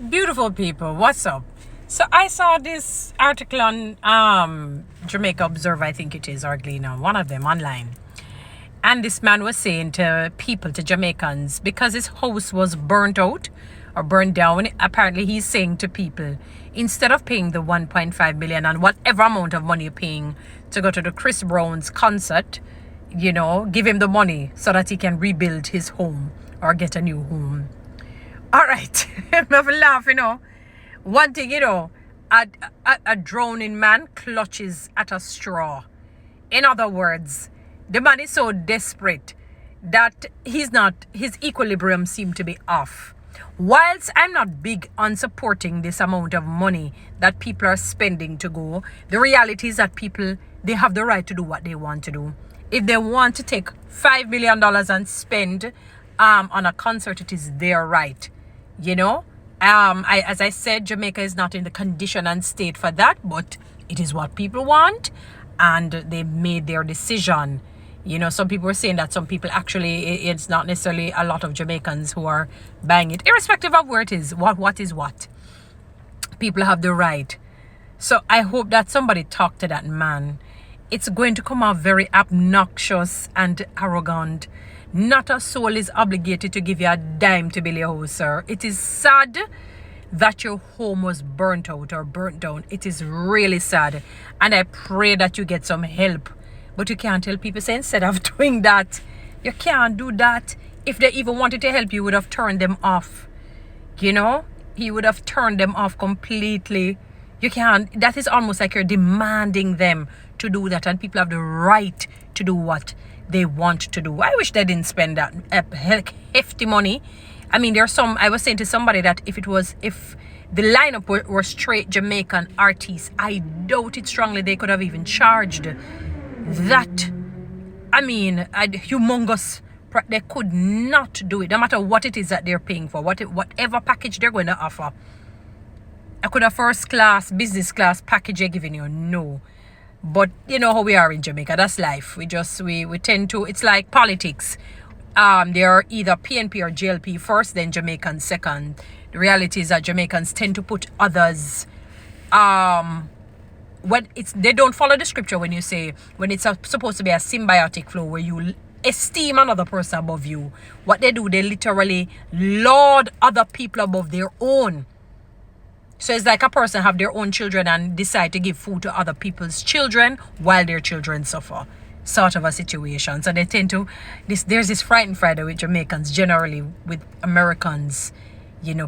Beautiful people, what's up? So I saw this article on Jamaica Observer, I think it is, or Gleaner, one of them online. And this man was saying to people, to Jamaicans, because his house was burnt out or burned down, apparently he's saying to people, instead of paying the 1.5 million and whatever amount of money you're paying to go to the Chris Brown's concert, give him the money so that he can rebuild his home or get a new home. All right, I'm laughing, One thing, a drowning man clutches at a straw. In other words, the man is so desperate that his equilibrium seems to be off. Whilst I'm not big on supporting this amount of money that people are spending to go, the reality is that people, they have the right to do what they want to do. If they want to take $5 million and spend on a concert, it is their right. As I said, Jamaica is not in the condition and state for that, but it is what people want, and they made their decision. Some people were saying that some people actually, it's not necessarily a lot of Jamaicans who are buying it, irrespective of where it is. What is what? People have the right. So I hope that somebody talk to that man. It's going to come out very obnoxious and arrogant. Not a soul is obligated to give you a dime to build your house, sir. It is sad that your home was burnt out or burnt down. It is really sad. And I pray that you get some help. But you can't tell people, say, instead of doing that, you can't do that. If they even wanted to help you, would have turned them off. He would have turned them off completely. You can't. That is almost like you're demanding them to do that. And people have the right to do what they want to do. I wish they didn't spend that hefty money. I mean, I was saying to somebody that if the lineup were straight Jamaican artists, I doubt it strongly they could have even charged that. I mean, humongous. They could not do it, no matter what it is that they're paying for, whatever package they're going to offer. I could have first class, business class package they're giving you. No. But you know how we are in Jamaica. That's life. We tend to, it's like politics. They are either PNP or JLP first, then Jamaicans second. The reality is that Jamaicans tend to put others, they don't follow the scripture when it's supposed to be a symbiotic flow where you esteem another person above you. What they do, they literally laud other people above their own. So it's like a person have their own children and decide to give food to other people's children while their children suffer. Sort of a situation. So they tend to, there's this Frightened Friday with Jamaicans, generally with Americans,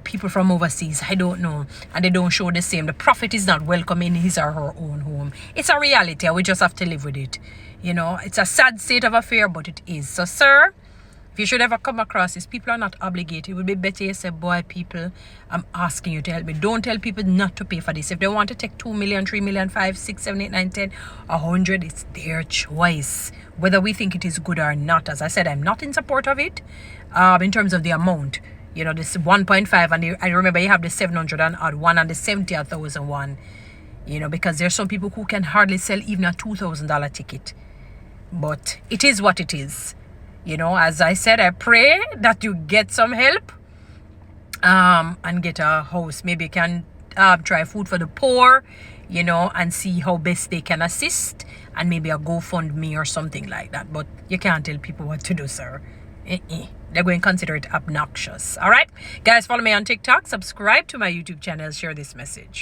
people from overseas, I don't know. And they don't show the same. The prophet is not welcome in his or her own home. It's a reality and we just have to live with it. It's a sad state of affair, but it is. So, sir, if you should ever come across this, people are not obligated. It would be better you say, boy, people, I'm asking you to help me. Don't tell people not to pay for this. If they want to take 2 million, 3 million, 5, 6, 7, 8, 9, 10, 100, it's their choice. Whether we think it is good or not. As I said, I'm not in support of it in terms of the amount. This 1.5, and I remember you have the 700 and odd one and the 70,000 one. Because there's some people who can hardly sell even a $2,000 ticket. But it is what it is. As I said, I pray that you get some help and get a house. Maybe you can try food for the poor, and see how best they can assist, and maybe a GoFundMe or something like that. But you can't tell people what to do, sir. They're going to consider it obnoxious. All right, guys, follow me on TikTok, subscribe to my YouTube channel, share this message.